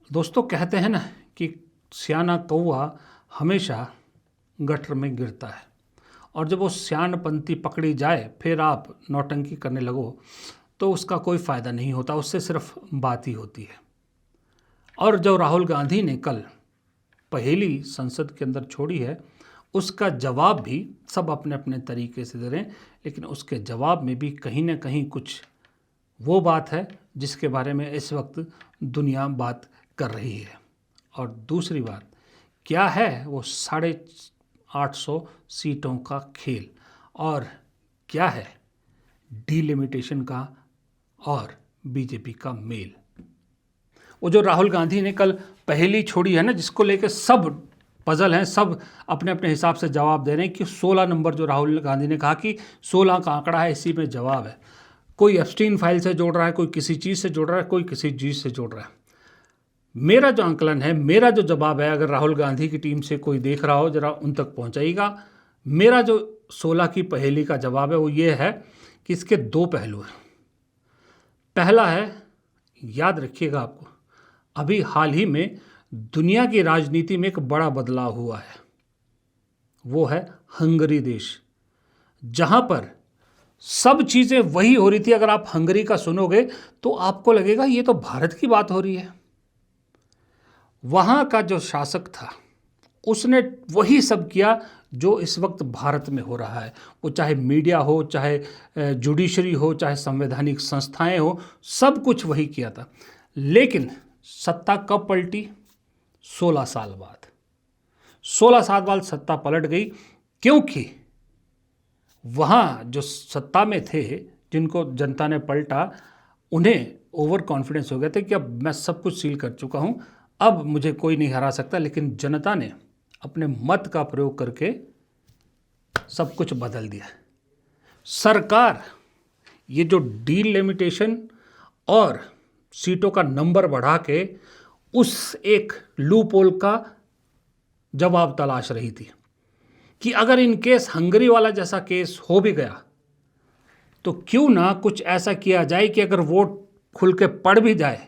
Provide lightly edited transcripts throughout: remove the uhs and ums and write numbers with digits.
दोस्तों कहते हैं ना कि सियाना कौवा हमेशा गटर में गिरता है और जब वो सियानपंती पकड़ी जाए फिर आप नौटंकी करने लगो तो उसका कोई फ़ायदा नहीं होता, उससे सिर्फ बात ही होती है। और जो राहुल गांधी ने कल पहेली संसद के अंदर छोड़ी है उसका जवाब भी सब अपने अपने तरीके से दे रहे हैं, लेकिन उसके जवाब में भी कहीं ना कहीं कुछ वो बात है जिसके बारे में इस वक्त दुनिया बात कर रही है। और दूसरी बात क्या है, वो 850 सीटों का खेल, और क्या है डिलिमिटेशन का और बीजेपी का मेल। वो जो राहुल गांधी ने कल पहेली छोड़ी है ना, जिसको लेकर सब पजल हैं, सब अपने अपने हिसाब से जवाब दे रहे हैं कि 16 नंबर जो राहुल गांधी ने कहा कि 16 का आंकड़ा है, इसी में जवाब है। कोई एप्स्टीन फाइल से जोड़ रहा है, कोई किसी चीज़ से जोड़ रहा है, कोई किसी चीज़ से जोड़ रहा है। मेरा जो आंकलन है, मेरा जो जवाब है, अगर राहुल गांधी की टीम से कोई देख रहा हो जरा उन तक पहुंचाइएगा। मेरा जो 16 की पहेली का जवाब है वो ये है कि इसके दो पहलू हैं। पहला है, याद रखिएगा आपको, अभी हाल ही में दुनिया की राजनीति में एक बड़ा बदलाव हुआ है, वो है हंगरी देश, जहां पर सब चीज़ें वही हो रही थी। अगर आप हंगरी का सुनोगे तो आपको लगेगा ये तो भारत की बात हो रही है। वहाँ का जो शासक था उसने वही सब किया जो इस वक्त भारत में हो रहा है, वो चाहे मीडिया हो, चाहे जुडिशरी हो, चाहे संवैधानिक संस्थाएं हो, सब कुछ वही किया था। लेकिन सत्ता कब पलटी? 16 साल बाद। 16 साल बाद सत्ता पलट गई, क्योंकि वहाँ जो सत्ता में थे, जिनको जनता ने पलटा, उन्हें ओवर कॉन्फिडेंस हो गया था कि अब मैं सब कुछ सील कर चुका हूँ, अब मुझे कोई नहीं हरा सकता। लेकिन जनता ने अपने मत का प्रयोग करके सब कुछ बदल दिया। सरकार ये जो डिलिमिटेशन और सीटों का नंबर बढ़ा के उस एक लूपहोल का जवाब तलाश रही थी कि अगर इन केस हंगरी वाला जैसा केस हो भी गया तो क्यों ना कुछ ऐसा किया जाए कि अगर वोट खुल के पड़ भी जाए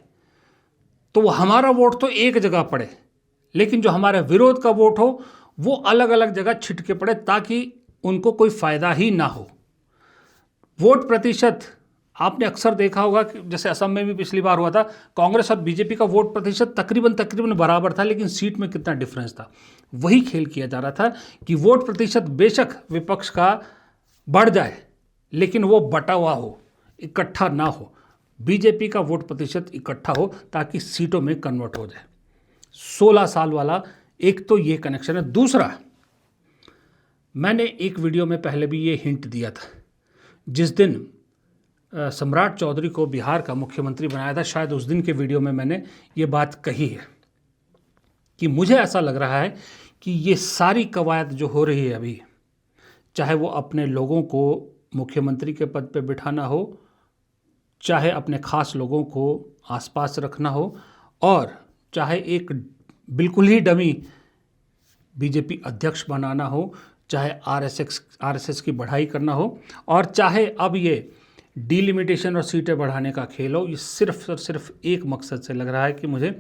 तो वो हमारा वोट तो एक जगह पड़े, लेकिन जो हमारे विरोध का वोट हो वो अलग अलग जगह छिटके पड़े, ताकि उनको कोई फ़ायदा ही ना हो। वोट प्रतिशत आपने अक्सर देखा होगा कि जैसे असम में भी पिछली बार हुआ था, कांग्रेस और बीजेपी का वोट प्रतिशत तकरीबन बराबर था, लेकिन सीट में कितना डिफरेंस था। वही खेल किया जा रहा था कि वोट प्रतिशत बेशक विपक्ष का बढ़ जाए, लेकिन वो बटा हुआ हो, इकट्ठा ना हो। बीजेपी का वोट प्रतिशत इकट्ठा हो ताकि सीटों में कन्वर्ट हो जाए। 16 साल वाला एक तो ये कनेक्शन है। दूसरा, मैंने एक वीडियो में पहले भी ये हिंट दिया था, जिस दिन सम्राट चौधरी को बिहार का मुख्यमंत्री बनाया था, शायद उस दिन के वीडियो में मैंने ये बात कही है कि मुझे ऐसा लग रहा है कि ये सारी कवायद जो हो रही है अभी, चाहे वो अपने लोगों को मुख्यमंत्री के पद पे बिठाना हो, चाहे अपने खास लोगों को आसपास रखना हो, और चाहे एक बिल्कुल ही डमी बीजेपी अध्यक्ष बनाना हो, चाहे आरएसएस की बढ़ाई करना हो, और चाहे अब ये डिलिमिटेशन और सीटें बढ़ाने का खेल हो, ये सिर्फ और सिर्फ एक मकसद से लग रहा है कि मुझे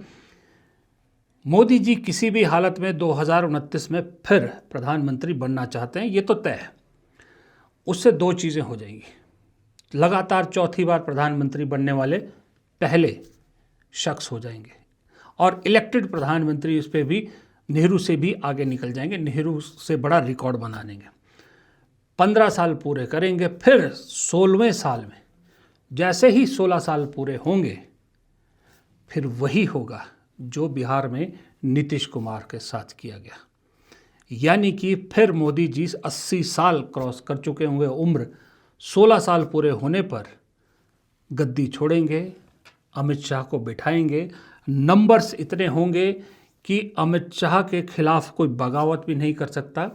मोदी जी किसी भी हालत में 2029 में फिर प्रधानमंत्री बनना चाहते हैं। ये तो तय है। उससे दो चीज़ें हो जाएंगी, लगातार चौथी बार प्रधानमंत्री बनने वाले पहले शख्स हो जाएंगे, और इलेक्टेड प्रधानमंत्री इस पर भी नेहरू से भी आगे निकल जाएंगे, नेहरू से बड़ा रिकॉर्ड बना देंगे। 15 साल पूरे करेंगे, फिर 16वें साल में जैसे ही 16 साल पूरे होंगे, फिर वही होगा जो बिहार में नीतीश कुमार के साथ किया गया। यानी कि फिर मोदी जी 80 साल क्रॉस कर चुके होंगे उम्र, 16 साल पूरे होने पर गद्दी छोड़ेंगे, अमित शाह को बिठाएंगे। नंबर्स इतने होंगे कि अमित शाह के खिलाफ कोई बगावत भी नहीं कर सकता।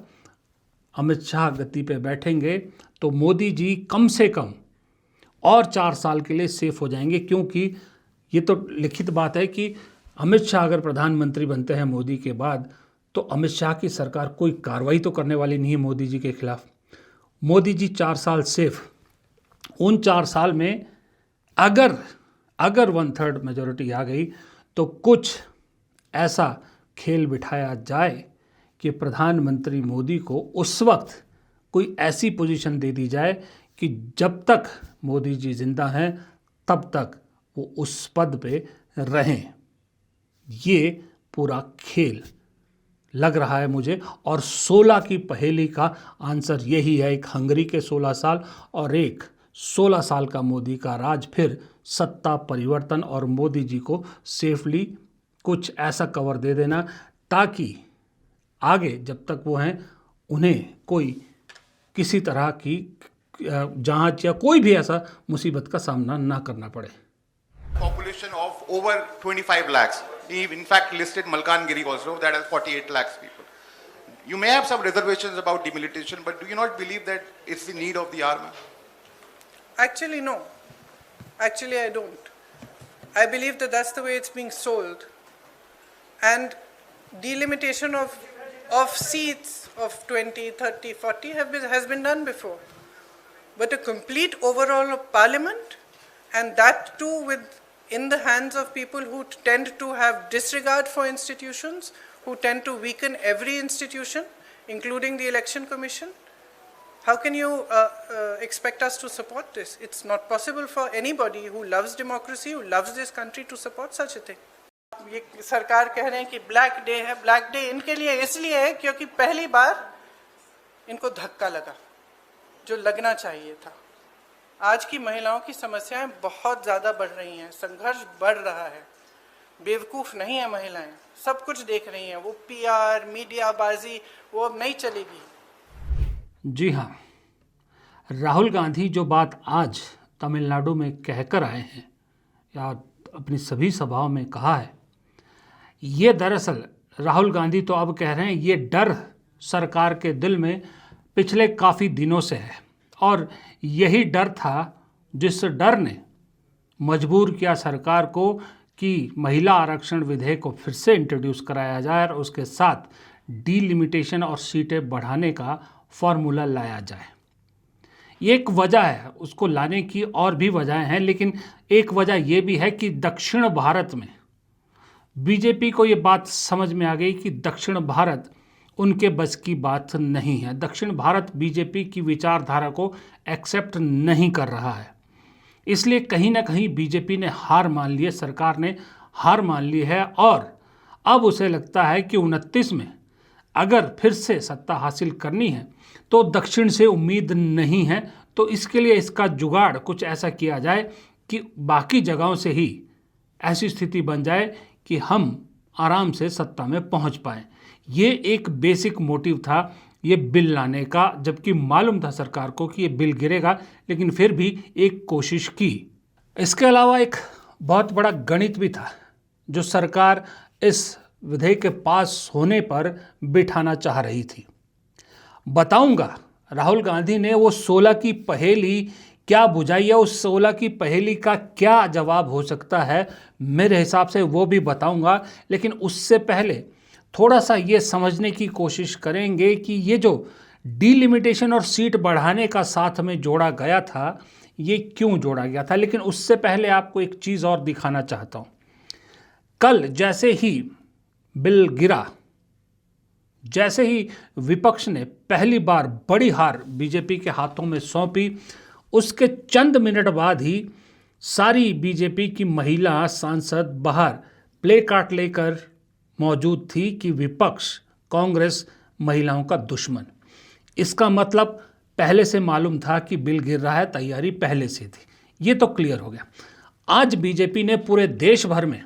अमित शाह गद्दी पे बैठेंगे तो मोदी जी कम से कम और 4 साल के लिए सेफ हो जाएंगे, क्योंकि ये तो लिखित बात है कि अमित शाह अगर प्रधानमंत्री बनते हैं मोदी के बाद, तो अमित शाह की सरकार कोई कार्रवाई तो करने वाली नहीं है मोदी जी के खिलाफ। मोदी जी 4 साल सेफ। उन 4 साल में अगर 1/3 मेजॉरिटी आ गई तो कुछ ऐसा खेल बिठाया जाए कि प्रधानमंत्री मोदी को उस वक्त कोई ऐसी पोजीशन दे दी जाए कि जब तक मोदी जी जिंदा हैं तब तक वो उस पद पे रहें। ये पूरा खेल लग रहा है मुझे। और 16 की पहेली का आंसर यही है, एक हंगरी के 16 साल और एक 16 साल का मोदी का राज, फिर सत्ता परिवर्तन और मोदी जी को सेफली कुछ ऐसा कवर दे देना ताकि आगे जब तक वो हैं उन्हें कोई किसी तरह की जांच या कोई भी ऐसा मुसीबत का सामना ना करना पड़े। Population of over 25 lakhs. He in fact listed Malkangiri also, that has 48 lakhs people. You may have some reservations about demilitation, but do you not believe that it's the need of the hour, ma'am? Actually, no. Actually, I don't. I believe that that's the way it's being sold. And delimitation of seats of 20, 30, 40 has been done before. But a complete overhaul of parliament, and that too in the hands of people who tend to have disregard for institutions, who tend to weaken every institution, including the election commission. How can you expect us to support this? It's not possible for anybody who loves democracy, who loves this country, to support such a thing. ये सरकार कह रहे हैं कि black day है। Black day इनके लिए इसलिए है क्योंकि पहली बार इनको धक्का लगा जो लगना चाहिए था। आज की महिलाओं की समस्याएं बहुत ज़्यादा बढ़ रही हैं, संघर्ष बढ़ रहा है। बेवकूफ़ नहीं है महिलाएं, सब कुछ देख रही हैं। वो पीआर मीडियाबाजी वो अब नहीं चलेगी। जी हाँ, राहुल गांधी जो बात आज तमिलनाडु में कहकर आए हैं या अपनी सभी सभाओं में कहा है, ये दरअसल राहुल गांधी तो अब कह रहे हैं ये डर सरकार के दिल में पिछले काफ़ी दिनों से है और यही डर था जिस डर ने मजबूर किया सरकार को कि महिला आरक्षण विधेयक को फिर से इंट्रोड्यूस कराया जाए और उसके साथ डीलिमिटेशन और सीटें बढ़ाने का फॉर्मूला लाया जाए। ये एक वजह है, उसको लाने की और भी वजहें हैं, लेकिन एक वजह ये भी है कि दक्षिण भारत में बीजेपी को ये बात समझ में आ गई कि दक्षिण भारत उनके बस की बात नहीं है। दक्षिण भारत बीजेपी की विचारधारा को एक्सेप्ट नहीं कर रहा है, इसलिए कहीं ना कहीं बीजेपी ने हार मान ली है, सरकार ने हार मान ली है और अब उसे लगता है कि 29 में अगर फिर से सत्ता हासिल करनी है तो दक्षिण से उम्मीद नहीं है। तो इसके लिए इसका जुगाड़ कुछ ऐसा किया जाए कि बाकी जगहों से ही ऐसी स्थिति बन जाए कि हम आराम से सत्ता में पहुंच पाएं। ये एक बेसिक मोटिव था ये बिल लाने का, जबकि मालूम था सरकार को कि ये बिल गिरेगा, लेकिन फिर भी एक कोशिश की। इसके अलावा एक बहुत बड़ा गणित भी था जो सरकार इस विधेयक के पास होने पर बिठाना चाह रही थी। बताऊंगा राहुल गांधी ने वो 16 की पहेली क्या बुझाई है, उस 16 की पहेली का क्या जवाब हो सकता है मेरे हिसाब से वो भी बताऊंगा। लेकिन उससे पहले थोड़ा सा ये समझने की कोशिश करेंगे कि ये जो डीलिमिटेशन और सीट बढ़ाने का साथ में जोड़ा गया था ये क्यों जोड़ा गया था। लेकिन उससे पहले आपको एक चीज़ और दिखाना चाहता हूँ। कल जैसे ही बिल गिरा, जैसे ही विपक्ष ने पहली बार बड़ी हार बीजेपी के हाथों में सौंपी, उसके चंद मिनट बाद ही सारी बीजेपी की महिला सांसद बाहर प्ले कार्ड लेकर मौजूद थी कि विपक्ष कांग्रेस महिलाओं का दुश्मन। इसका मतलब पहले से मालूम था कि बिल गिर रहा है, तैयारी पहले से थी। ये तो क्लियर हो गया। आज बीजेपी ने पूरे देश भर में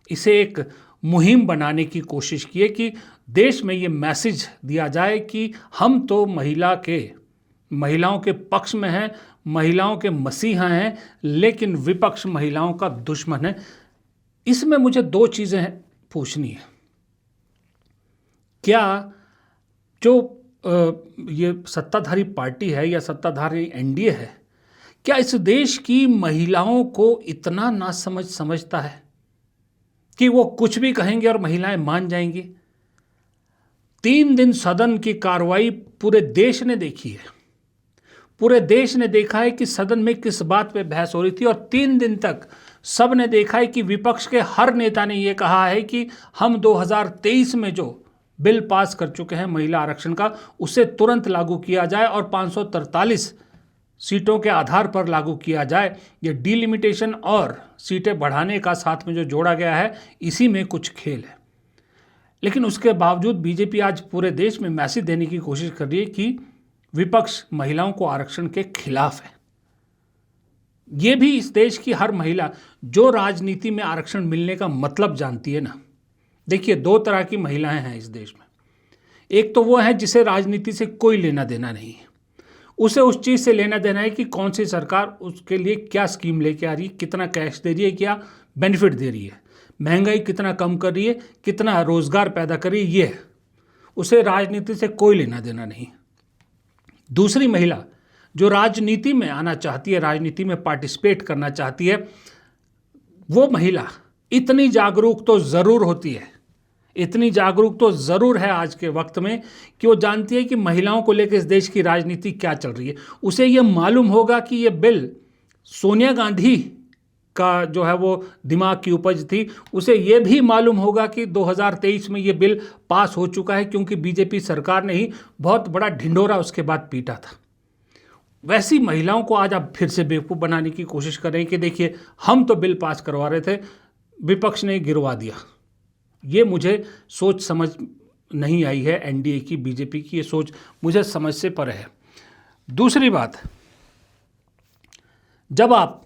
इसे एक मुहिम बनाने की कोशिश की है कि देश में ये मैसेज दिया जाए कि हम तो महिलाओं के पक्ष में हैं, महिलाओं के मसीहा हैं, लेकिन विपक्ष महिलाओं का दुश्मन है। इसमें मुझे दो चीज़ें पूछनी है। क्या जो ये सत्ताधारी पार्टी है या सत्ताधारी एनडीए है, क्या इस देश की महिलाओं को इतना नासमझ समझता है कि वो कुछ भी कहेंगे और महिलाएं मान जाएंगी? 3 दिन सदन की कार्रवाई पूरे देश ने देखी है। पूरे देश ने देखा है कि सदन में किस बात पे बहस हो रही थी, और 3 दिन तक सब ने देखा है कि विपक्ष के हर नेता ने यह कहा है कि हम 2023 में जो बिल पास कर चुके हैं महिला आरक्षण का, उसे तुरंत लागू किया जाए और 543 सीटों के आधार पर लागू किया जाए। ये डिलिमिटेशन और सीटें बढ़ाने का साथ में जो जोड़ा गया है, इसी में कुछ खेल है। लेकिन उसके बावजूद बीजेपी आज पूरे देश में मैसेज देने की कोशिश कर रही है कि विपक्ष महिलाओं को आरक्षण के खिलाफ है। ये भी इस देश की हर महिला जो राजनीति में आरक्षण मिलने का मतलब जानती है ना। देखिए, 2 तरह की महिलाएं हैं इस देश में। एक तो वो है जिसे राजनीति से कोई लेना देना नहीं है, उसे उस चीज़ से लेना देना है कि कौन सी सरकार उसके लिए क्या स्कीम लेके आ रही है, कितना कैश दे रही है, क्या बेनिफिट दे रही है, महंगाई कितना कम कर रही है, कितना रोजगार पैदा कर रही है, ये है। उसे राजनीति से कोई लेना देना नहीं। दूसरी महिला जो राजनीति में आना चाहती है, राजनीति में पार्टिसिपेट करना चाहती है, वो महिला इतनी जागरूक तो ज़रूर होती है, इतनी जागरूक तो ज़रूर है आज के वक्त में कि वो जानती है कि महिलाओं को लेकर इस देश की राजनीति क्या चल रही है। उसे ये मालूम होगा कि ये बिल सोनिया गांधी का जो है वो दिमाग की उपज थी। उसे ये भी मालूम होगा कि 2023 में ये बिल पास हो चुका है, क्योंकि बीजेपी सरकार ने ही बहुत बड़ा ढिंढोरा उसके बाद पीटा था। वैसी महिलाओं को आज आप फिर से बेवकूफ़ बनाने की कोशिश कर रहे हैं कि देखिए, हम तो बिल पास करवा रहे थे, विपक्ष ने गिरवा दिया। ये मुझे सोच समझ नहीं आई है एनडीए की, बीजेपी की। ये सोच मुझे समझ से परे है। दूसरी बात, जब आप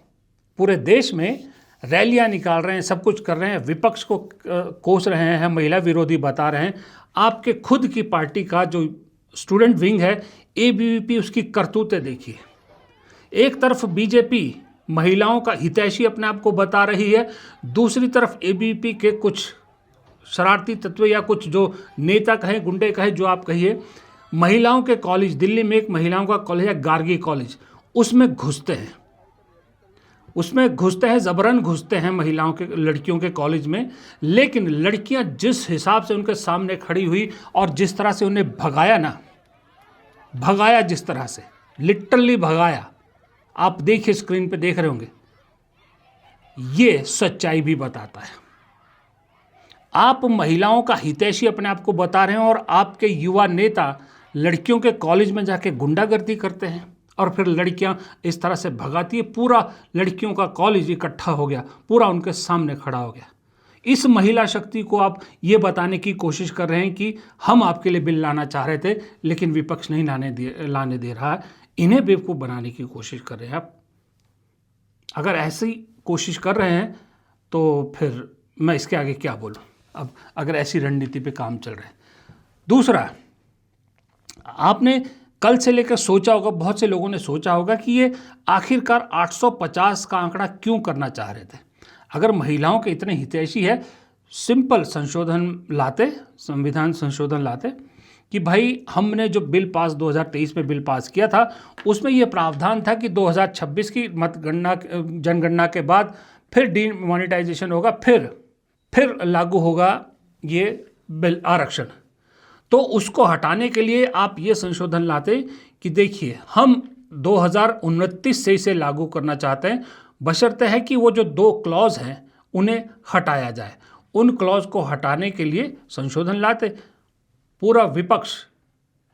पूरे देश में रैलियां निकाल रहे हैं, सब कुछ कर रहे हैं, विपक्ष को कोस रहे हैं, महिला विरोधी बता रहे हैं, आपके खुद की पार्टी का जो स्टूडेंट विंग है एबीवीपी, उसकी करतूतें देखिए। एक तरफ बीजेपी महिलाओं का हितैषी अपने आप को बता रही है, दूसरी तरफ एबीवीपी के कुछ शरारती तत्व या कुछ जो नेता कहें, गुंडे कहें, जो आप कहिए, महिलाओं के कॉलेज, दिल्ली में एक महिलाओं का कॉलेज है गार्गी कॉलेज, उसमें घुसते हैं, ज़बरन घुसते हैं महिलाओं के, लड़कियों के कॉलेज में। लेकिन लड़कियां जिस हिसाब से उनके सामने खड़ी हुई और जिस तरह से उन्हें भगाया जिस तरह से, लिटरली भगाया, आप देखिए, स्क्रीन पे देख रहे होंगे, ये सच्चाई भी बताता है। आप महिलाओं का हितैषी अपने आप को बता रहे हैं और आपके युवा नेता लड़कियों के कॉलेज में जाके गुंडागर्दी करते हैं और फिर लड़कियां इस तरह से भगाती है। पूरा लड़कियों का कॉलेज इकट्ठा हो गया, पूरा उनके सामने खड़ा हो गया। इस महिला शक्ति को आप ये बताने की कोशिश कर रहे हैं कि हम आपके लिए बिल लाना चाह रहे थे, लेकिन विपक्ष नहीं लाने दे रहा है। इन्हें बेवकूफ़ बनाने की कोशिश कर रहे हैं आप। अगर ऐसी कोशिश कर रहे हैं तो फिर मैं इसके आगे क्या बोलूं, अब अगर ऐसी रणनीति पे काम चल रहा है। दूसरा, आपने कल से लेकर सोचा होगा, बहुत से लोगों ने सोचा होगा कि ये आखिरकार 850 का आंकड़ा क्यों करना चाह रहे थे। अगर महिलाओं के इतने हितैषी है, सिंपल संशोधन लाते, संविधान संशोधन लाते कि भाई हमने जो बिल पास 2023 में बिल पास किया था, उसमें यह प्रावधान था कि 2026 की जनगणना के बाद फिर डिमोनेटाइजेशन होगा, फिर लागू होगा ये बिल आरक्षण। तो उसको हटाने के लिए आप ये संशोधन लाते कि देखिए, हम 2029 से इसे लागू करना चाहते हैं, बशर्ते है कि वो जो 2 क्लॉज हैं उन्हें हटाया जाए। उन क्लॉज को हटाने के लिए संशोधन लाते, पूरा विपक्ष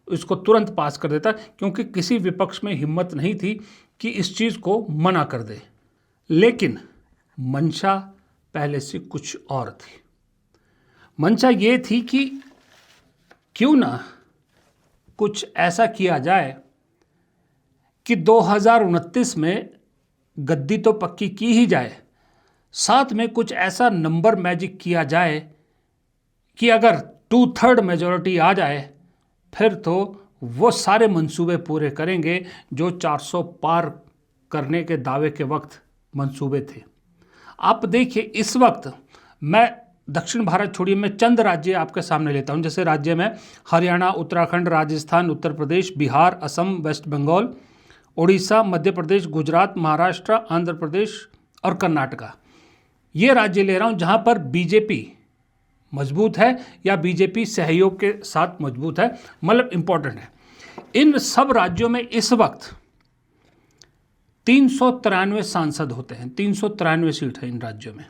इसको तुरंत पास कर देता, क्योंकि किसी विपक्ष में हिम्मत नहीं थी कि इस चीज़ को मना कर दे। लेकिन मंशा पहले से कुछ और थी। मंशा ये थी कि क्यों ना कुछ ऐसा किया जाए कि 2029 में गद्दी तो पक्की की ही जाए, साथ में कुछ ऐसा नंबर मैजिक किया जाए कि अगर 2/3 मेजॉरिटी आ जाए, फिर तो वो सारे मंसूबे पूरे करेंगे जो 400 पार करने के दावे के वक्त मंसूबे थे। आप देखिए, इस वक्त मैं दक्षिण भारत छोड़िए, मैं चंद राज्य आपके सामने लेता हूं। जैसे राज्य में हरियाणा, उत्तराखंड, राजस्थान, उत्तर प्रदेश, बिहार, असम, वेस्ट बंगाल, उड़ीसा, मध्य प्रदेश, गुजरात, महाराष्ट्र, आंध्र प्रदेश और कर्नाटका। ये राज्य ले रहा हूं जहां पर बीजेपी मजबूत है या बीजेपी सहयोग के साथ मजबूत है, मतलब इंपॉर्टेंट है। इन सब राज्यों में इस वक्त 393 सांसद होते हैं, 393 सीट है इन राज्यों में।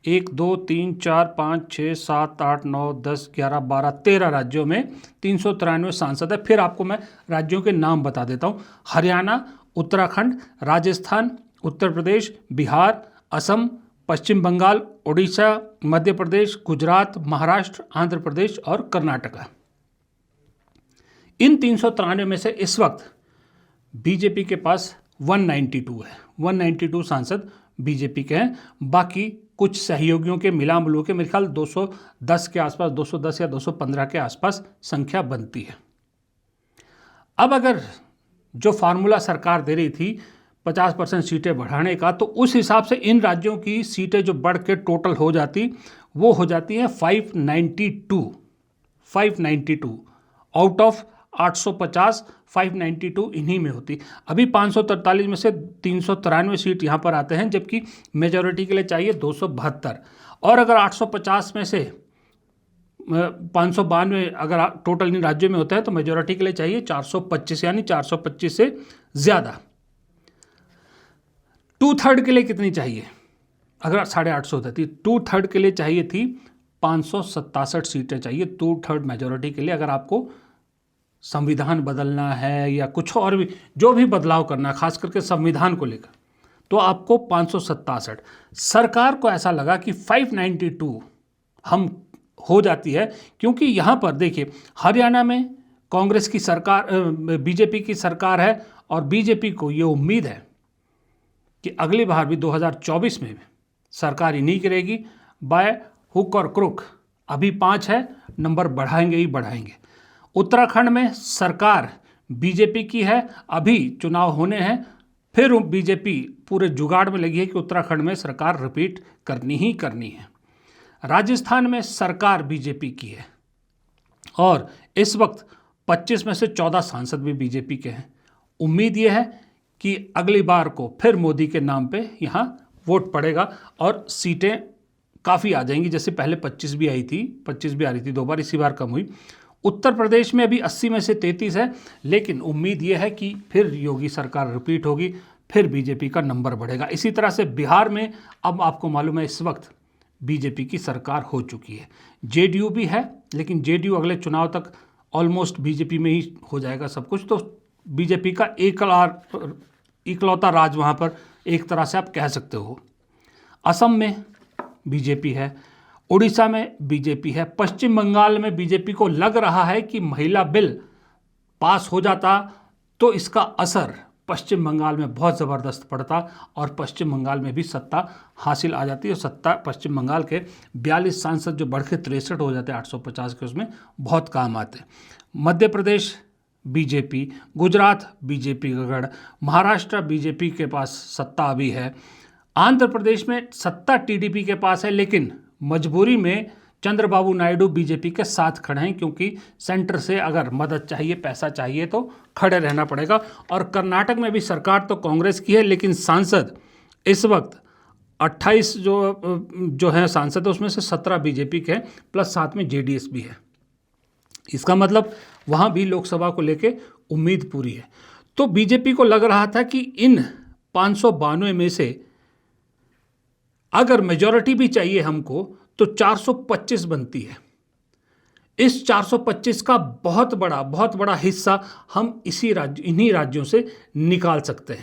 1 2 3 4 5 6 7 8 9 10 11 12 13 राज्यों में 393 सांसद है। फिर आपको मैं राज्यों के नाम बता देता हूँ। हरियाणा, उत्तराखंड, राजस्थान, उत्तर प्रदेश, बिहार, असम, पश्चिम बंगाल, उड़ीसा, मध्य प्रदेश, गुजरात, महाराष्ट्र, आंध्र प्रदेश और कर्नाटका। इन 393 में से इस वक्त बीजेपी के पास 192 है, 192 सांसद बीजेपी के हैं। बाकी कुछ सहयोगियों के मिला मिलू के मेरे ख्याल 210 के आसपास, 210 या 215 के आसपास संख्या बनती है। अब अगर जो फार्मूला सरकार दे रही थी 50% सीटें बढ़ाने का, तो उस हिसाब से इन राज्यों की सीटें जो बढ़ के टोटल हो जाती, वो हो जाती हैं 592 आउट ऑफ 850, 592 इन्हीं में होती। अभी 543 में से 393 सीट यहाँ पर आते हैं, जबकि मेजॉरिटी के लिए चाहिए 272। और अगर 850 में से 592 अगर टोटल इन राज्यों में होता है तो मेजॉरिटी के लिए चाहिए 425, यानी 425 से ज़्यादा। 2/3 के लिए कितनी चाहिए? अगर 850 होती, 2/3 के लिए चाहिए थी 567 सीटें चाहिए, 2/3 मेजॉरिटी के लिए। अगर आपको संविधान बदलना है या कुछ और भी जो भी बदलाव करना है, खास करके संविधान को लेकर, तो आपको 567। सरकार को ऐसा लगा कि 592 हम हो जाती है, क्योंकि यहाँ पर देखिए हरियाणा में कांग्रेस की सरकार, बीजेपी की सरकार है, और बीजेपी को ये उम्मीद है कि अगली बार भी 2024 में सरकार इन्हीं की रहेगी, बाय हुक और क्रुक। अभी 5 है, नंबर बढ़ाएंगे ही बढ़ाएंगे। उत्तराखंड में सरकार बीजेपी की है, अभी चुनाव होने हैं, फिर बीजेपी पूरे जुगाड़ में लगी है कि उत्तराखंड में सरकार रिपीट करनी ही करनी है। राजस्थान में सरकार बीजेपी की है, और इस वक्त 25 में से 14 सांसद भी बीजेपी के हैं। उम्मीद यह है कि अगली बार को फिर मोदी के नाम पे यहाँ वोट पड़ेगा और सीटें काफ़ी आ जाएंगी। जैसे पहले 25 भी आई थी, 25 भी आ रही थी 2 बार, इसी बार कम हुई। उत्तर प्रदेश में अभी 80 में से 33 है, लेकिन उम्मीद यह है कि फिर योगी सरकार रिपीट होगी, फिर बीजेपी का नंबर बढ़ेगा। इसी तरह से बिहार में अब आपको मालूम है इस वक्त बीजेपी की सरकार हो चुकी है। जेडीयू भी है, लेकिन जेडीयू अगले चुनाव तक ऑलमोस्ट बीजेपी में ही हो जाएगा सब कुछ, तो बीजेपी का इकलौता राज वहाँ पर एक तरह से आप कह सकते हो। असम में बीजेपी है, उड़ीसा में बीजेपी है, पश्चिम बंगाल में बीजेपी को लग रहा है कि महिला बिल पास हो जाता तो इसका असर पश्चिम बंगाल में बहुत ज़बरदस्त पड़ता और पश्चिम बंगाल में भी सत्ता हासिल आ जाती है। सत्ता पश्चिम बंगाल के 42 सांसद जो बढ़ के 63 हो जाते हैं 850 के, उसमें बहुत काम आते। मध्य प्रदेश बीजेपी, गुजरात बीजेपी का गढ़, महाराष्ट्र बीजेपी के पास सत्ता अभी है, आंध्र प्रदेश में सत्ता टीडीपी के पास है, लेकिन मजबूरी में चंद्रबाबू नायडू बीजेपी के साथ खड़े हैं, क्योंकि सेंटर से अगर मदद चाहिए, पैसा चाहिए तो खड़े रहना पड़ेगा। और कर्नाटक में भी सरकार तो कांग्रेस की है, लेकिन सांसद इस वक्त 28 जो हैं सांसद, उसमें से 17 बीजेपी के हैं, प्लस साथ में जेडीएस भी है। इसका मतलब वहाँ भी लोकसभा को लेके उम्मीद पूरी है। तो बीजेपी को लग रहा था कि इन 592 में से अगर मेजॉरिटी भी चाहिए हमको तो 425 बनती है। इस 425 का बहुत बड़ा हिस्सा हम इन्हीं राज्यों से निकाल सकते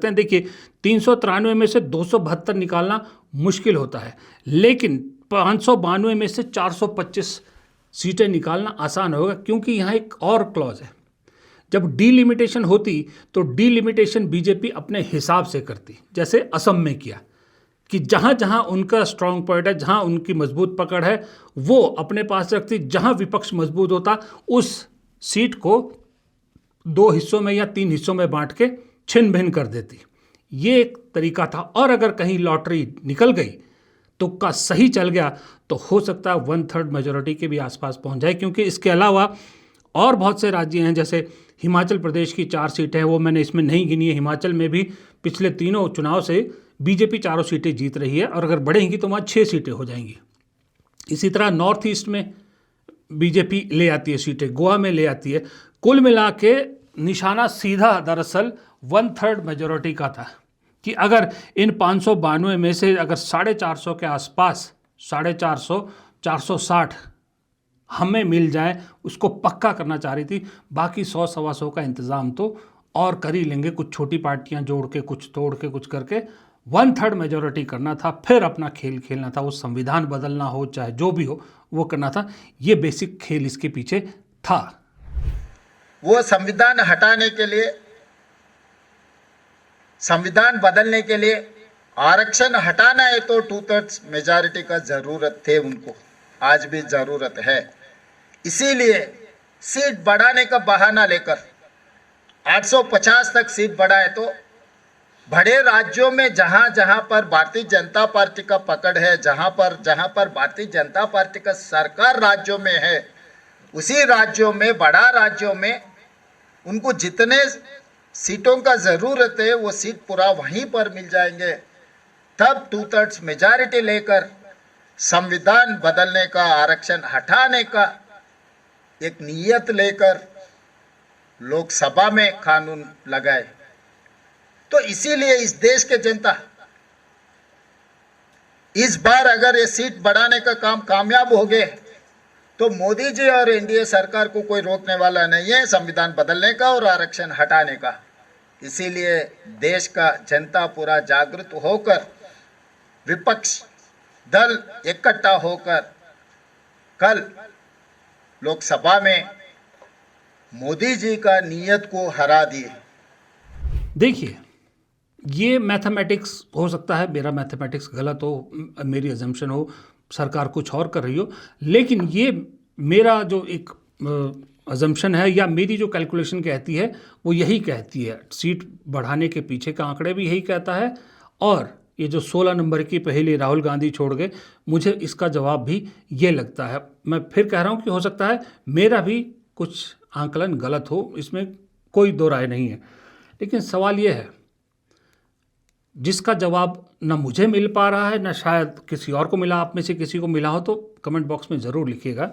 हैं। देखिए 393 में से 272 निकालना मुश्किल होता है, लेकिन 592 में से 425 सीटें निकालना आसान होगा, क्योंकि यहाँ एक और क्लॉज है। जब डीलिमिटेशन होती तो डीलिमिटेशन बीजेपी अपने हिसाब से करती, जैसे असम में किया कि जहाँ जहाँ उनका स्ट्रांग पॉइंट है, जहाँ उनकी मजबूत पकड़ है, वो अपने पास रखती। जहाँ विपक्ष मजबूत होता उस सीट को 2 हिस्सों में या 3 हिस्सों में बांट के छिन्न भिन्न कर देती। ये एक तरीका था। और अगर कहीं लॉटरी निकल गई, तुक्का सही चल गया, तो हो सकता है 1/3 मेजॉरिटी के भी आसपास पहुंच जाए, क्योंकि इसके अलावा और बहुत से राज्य हैं, जैसे हिमाचल प्रदेश की 4 सीटें हैं, वो मैंने इसमें नहीं गिनी है। हिमाचल में भी पिछले 3 चुनाव से बीजेपी 4 सीटें जीत रही है, और अगर बढ़ेंगी तो वहाँ 6 सीटें हो जाएंगी। इसी तरह नॉर्थ ईस्ट में बीजेपी ले आती है सीटें, गोवा में ले आती है। कुल मिला के निशाना सीधा दरअसल 1/3 मेजॉरिटी का था कि अगर इन 592 में से अगर 450 के आसपास 450 460 हमें मिल जाए, उसको पक्का करना चाह रही थी। बाकी 100 सवा 100 का इंतज़ाम तो और कर ही लेंगे, कुछ छोटी पार्टियां जोड़ के, कुछ तोड़ के, कुछ करके 1/3 मेजॉरिटी करना था, फिर अपना खेल खेलना था। वो संविधान बदलना हो चाहे जो भी हो वो करना था। ये बेसिक खेल इसके पीछे था। वो संविधान हटाने के लिए, संविधान बदलने के लिए आरक्षण हटाना है तो 2/3 मेजॉरिटी का जरूरत थे उनको, आज भी जरूरत है। इसीलिए सीट बढ़ाने का बहाना लेकर 850 तक सीट बढ़ाए तो बड़े राज्यों में जहां जहां पर भारतीय जनता पार्टी का पकड़ है, जहां पर भारतीय जनता पार्टी का सरकार राज्यों में है, उसी राज्यों में, बड़ा राज्यों में उनको जितने सीटों का जरूरत है वो सीट पूरा वहीं पर मिल जाएंगे। तब 2/3 मेजॉरिटी लेकर संविधान बदलने का, आरक्षण हटाने का एक नियत लेकर लोकसभा में कानून लगाए। तो इसीलिए इस देश के जनता इस बार अगर ये सीट बढ़ाने का काम कामयाब हो गए तो मोदी जी और एनडीए सरकार को कोई रोकने वाला नहीं है संविधान बदलने का और आरक्षण हटाने का। इसीलिए देश का जनता पूरा जागृत होकर, विपक्ष दल इकट्ठा होकर कल लोकसभा में मोदी जी का नियत को हरा दिए। देखिए, ये मैथमेटिक्स हो सकता है, मेरा मैथमेटिक्स गलत हो, मेरी अजम्पशन हो, सरकार कुछ और कर रही हो, लेकिन ये मेरा जो एक अजम्पशन है या मेरी जो कैलकुलेशन कहती है वो यही कहती है। सीट बढ़ाने के पीछे का आंकड़े भी यही कहता है, और ये जो 16 नंबर की पहले राहुल गांधी छोड़ गए, मुझे इसका जवाब भी ये लगता है। मैं फिर कह रहा हूँ कि हो सकता है मेरा भी कुछ आंकलन गलत हो, इसमें कोई दो राय नहीं है। लेकिन सवाल ये है जिसका जवाब न मुझे मिल पा रहा है, न शायद किसी और को मिला, आप में से किसी को मिला हो तो कमेंट बॉक्स में ज़रूर लिखिएगा,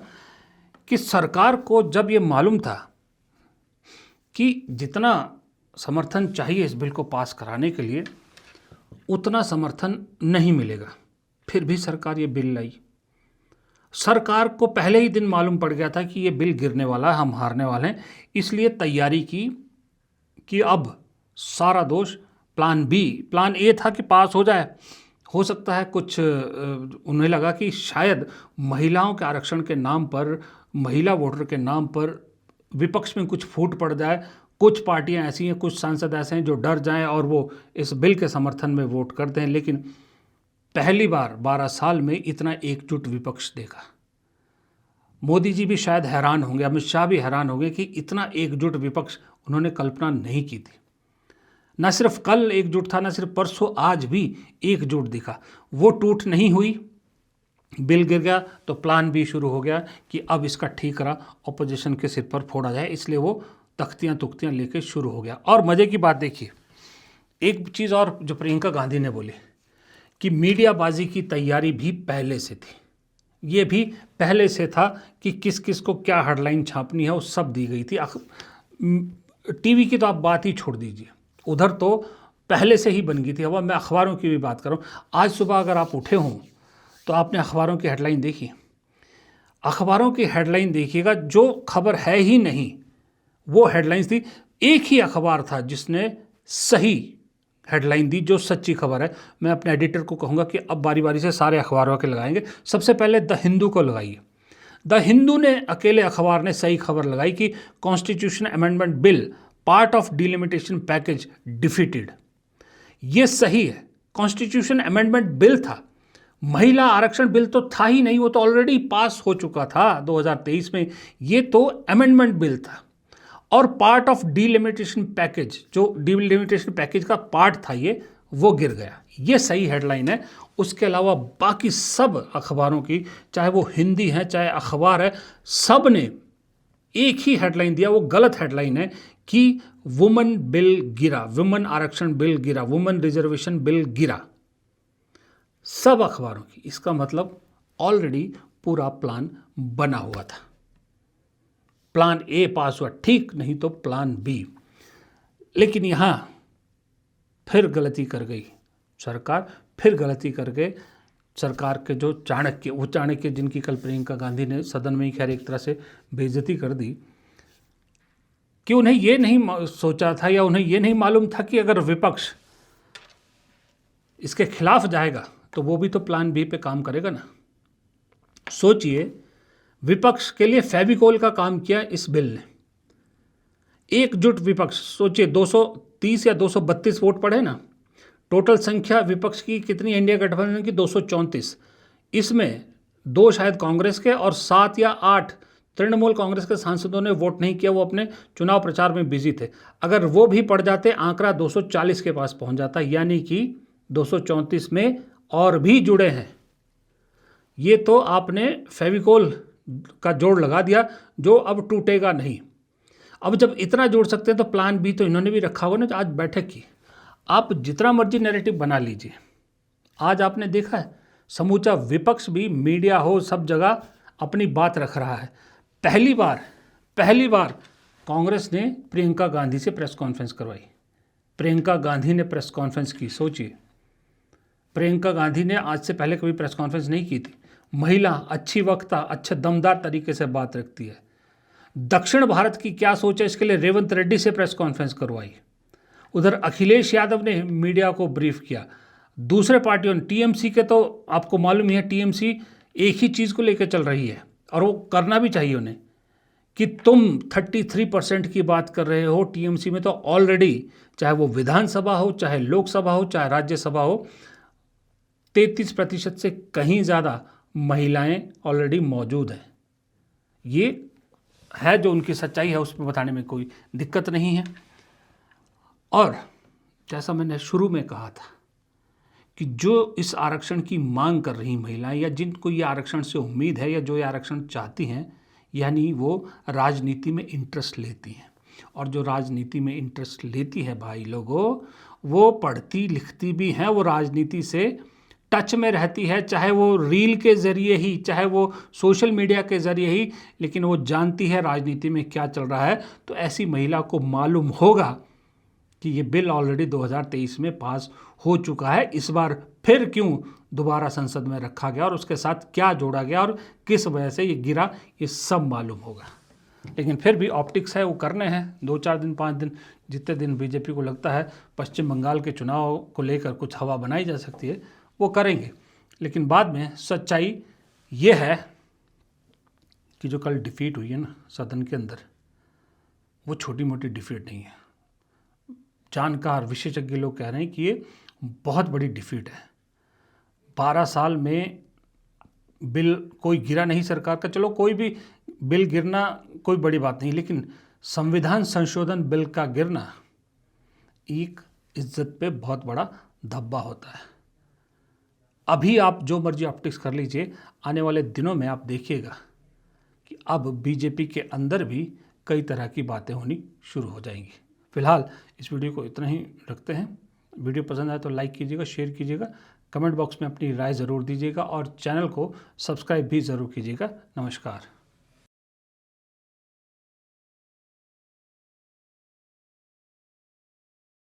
कि सरकार को जब ये मालूम था कि जितना समर्थन चाहिए इस बिल को पास कराने के लिए उतना समर्थन नहीं मिलेगा, फिर भी सरकार ये बिल लाई। सरकार को पहले ही दिन मालूम पड़ गया था कि ये बिल गिरने वाला है, हम हारने वाले हैं, इसलिए तैयारी की कि अब सारा दोष प्लान ए था कि पास हो जाए। हो सकता है कुछ उन्हें लगा कि शायद महिलाओं के आरक्षण के नाम पर, महिला वोटर के नाम पर विपक्ष में कुछ फूट पड़ जाए। कुछ पार्टियां ऐसी हैं, कुछ सांसद ऐसे हैं जो डर जाएं और वो इस बिल के समर्थन में वोट करते हैं। लेकिन पहली बार 12 साल में इतना एकजुट विपक्ष देखा। मोदी जी भी शायद हैरान होंगे, अमित शाह भी हैरान होंगे कि इतना एकजुट विपक्ष उन्होंने कल्पना नहीं की थी। न सिर्फ कल एकजुट था, न सिर्फ परसों, आज भी एकजुट दिखा। वो टूट नहीं हुई, बिल गिर गया तो प्लान बी शुरू हो गया कि अब इसका ठीकरा ऑपोजिशन के सिर पर फोड़ा जाए, इसलिए वो तख्तियाँ तुख्तियाँ लेके शुरू हो गया। और मज़े की बात देखिए, एक चीज़ और जो प्रियंका गांधी ने बोली कि मीडियाबाजी की तैयारी भी पहले से थी। ये भी पहले से था कि किस किस को क्या हेडलाइन छापनी है, वो सब दी गई थी। टीवी की तो आप बात ही छोड़ दीजिए, उधर तो पहले से ही बन गई थी। अब मैं अखबारों की भी बात करूं, आज सुबह अगर आप उठे हों तो आपने अखबारों की हेडलाइन देखी। अखबारों की हेडलाइन देखिएगा, जो खबर है ही नहीं वो हेडलाइंस थी। एक ही अखबार था जिसने सही हेडलाइन दी, जो सच्ची खबर है। मैं अपने एडिटर को कहूँगा कि अब बारी बारी से सारे अखबारों के लगाएंगे। सबसे पहले द हिंदू को लगाइए। द हिंदू ने, अकेले अखबार ने सही खबर लगाई कि constitution amendment bill part of delimitation package defeated. ये सही है, कॉन्स्टिट्यूशन अमेंडमेंट बिल था, महिला आरक्षण बिल तो था ही नहीं, वो तो ऑलरेडी पास हो चुका था 2023 में। ये तो अमेंडमेंट बिल था और पार्ट ऑफ डिलिमिटेशन पैकेज, जो डिलिमिटेशन पैकेज का पार्ट था ये, वो गिर गया। ये सही हेडलाइन है। उसके अलावा बाकी सब अखबारों की, चाहे वो हिंदी है चाहे अखबार है, सब ने एक ही हेडलाइन दिया। वो गलत हेडलाइन है कि वुमेन बिल गिरा, वुमेन आरक्षण बिल गिरा, वुमेन रिजर्वेशन बिल गिरा, सब अखबारों की। इसका मतलब ऑलरेडी पूरा प्लान बना हुआ था। प्लान ए पास हुआ ठीक, नहीं तो प्लान बी। लेकिन यहाँ फिर गलती कर गई सरकार, फिर गलती करके सरकार के जो चाणक्य, वो चाणक्य जिनकी कल प्रियंका गांधी ने सदन में ही खैर एक तरह से बेइज्जती कर दी, कि उन्हें ये नहीं सोचा था या उन्हें ये नहीं मालूम था कि अगर विपक्ष इसके खिलाफ जाएगा तो वो भी तो प्लान बी पे काम करेगा ना। सोचिए, विपक्ष के लिए फेविकोल का काम किया इस बिल ने। एकजुट विपक्ष, सोचिए 230 या 232 वोट पड़े ना, टोटल संख्या विपक्ष की कितनी इंडिया गठबंधन की 234, इसमें 2 शायद कांग्रेस के और 7 या 8 तृणमूल कांग्रेस के सांसदों ने वोट नहीं किया, वो अपने चुनाव प्रचार में बिजी थे। अगर वो भी पड़ जाते आंकड़ा 240 के पास पहुंच जाता, यानी कि 234 में और भी जुड़े हैं। ये तो आपने फेविकोल का जोड़ लगा दिया जो अब टूटेगा नहीं। अब जब इतना जोड़ सकते हैं तो प्लान बी तो इन्होंने भी रखा हुआ ना। आज बैठक की, आप जितना मर्जी नैरेटिव बना लीजिए, आज आपने देखा है समूचा विपक्ष भी, मीडिया हो, सब जगह अपनी बात रख रहा है। पहली बार कांग्रेस ने प्रियंका गांधी से प्रेस कॉन्फ्रेंस करवाई। प्रियंका गांधी ने प्रेस कॉन्फ्रेंस की। सोचिए, प्रियंका गांधी ने आज से पहले कभी प्रेस कॉन्फ्रेंस नहीं की थी। महिला, अच्छी वक्ता, अच्छे दमदार तरीके से बात रखती है। दक्षिण भारत की क्या सोच है, इसके लिए रेवंत रेड्डी से प्रेस कॉन्फ्रेंस करवाई। उधर अखिलेश यादव ने मीडिया को ब्रीफ किया। दूसरे पार्टियों ने, टीएमसी के तो आपको मालूम ही है, टीएमसी एक ही चीज़ को लेकर चल रही है और वो करना भी चाहिए उन्हें, कि तुम 33% की बात कर रहे हो। टीएमसी में तो ऑलरेडी, चाहे वो विधानसभा हो, चाहे लोकसभा हो, चाहे राज्यसभा हो, 33% से कहीं ज़्यादा महिलाएं ऑलरेडी मौजूद हैं। ये है जो उनकी सच्चाई है, उसमें बताने में कोई दिक्कत नहीं है। और जैसा मैंने शुरू में कहा था कि जो इस आरक्षण की मांग कर रही महिलाएं, या जिनको ये आरक्षण से उम्मीद है, या जो ये आरक्षण चाहती हैं, यानी वो राजनीति में इंटरेस्ट लेती हैं। और जो राजनीति में इंटरेस्ट लेती है भाई लोगों, वो पढ़ती लिखती भी हैं, वो राजनीति से टच में रहती है, चाहे वो रील के ज़रिए ही, चाहे वो सोशल मीडिया के ज़रिए ही, लेकिन वो जानती है राजनीति में क्या चल रहा है। तो ऐसी महिला को मालूम होगा कि ये बिल ऑलरेडी 2023 में पास हो चुका है, इस बार फिर क्यों दोबारा संसद में रखा गया और उसके साथ क्या जोड़ा गया और किस वजह से ये गिरा, ये सब मालूम होगा। लेकिन फिर भी ऑप्टिक्स है, वो करने हैं 2-4 दिन, 5 दिन, जितने दिन बीजेपी को लगता है पश्चिम बंगाल के चुनाव को लेकर कुछ हवा बनाई जा सकती है, वो करेंगे। लेकिन बाद में सच्चाई ये है कि जो कल डिफीट हुई है ना सदन के अंदर, वो छोटी मोटी डिफीट नहीं है। जानकार विशेषज्ञ लोग कह रहे हैं कि ये बहुत बड़ी डिफीट है। 12 साल में बिल कोई गिरा नहीं सरकार का, चलो कोई भी बिल गिरना कोई बड़ी बात नहीं, लेकिन संविधान संशोधन बिल का गिरना एक इज्जत पे बहुत बड़ा धब्बा होता है। अभी आप जो मर्जी ऑप्टिक्स कर लीजिए, आने वाले दिनों में आप देखिएगा कि अब बीजेपी के अंदर भी कई तरह की बातें होनी शुरू हो जाएंगी। फिलहाल इस वीडियो को इतना ही रखते हैं। वीडियो पसंद आए तो लाइक कीजिएगा, शेयर कीजिएगा, कमेंट बॉक्स में अपनी राय ज़रूर दीजिएगा और चैनल को सब्सक्राइब भी ज़रूर कीजिएगा। नमस्कार।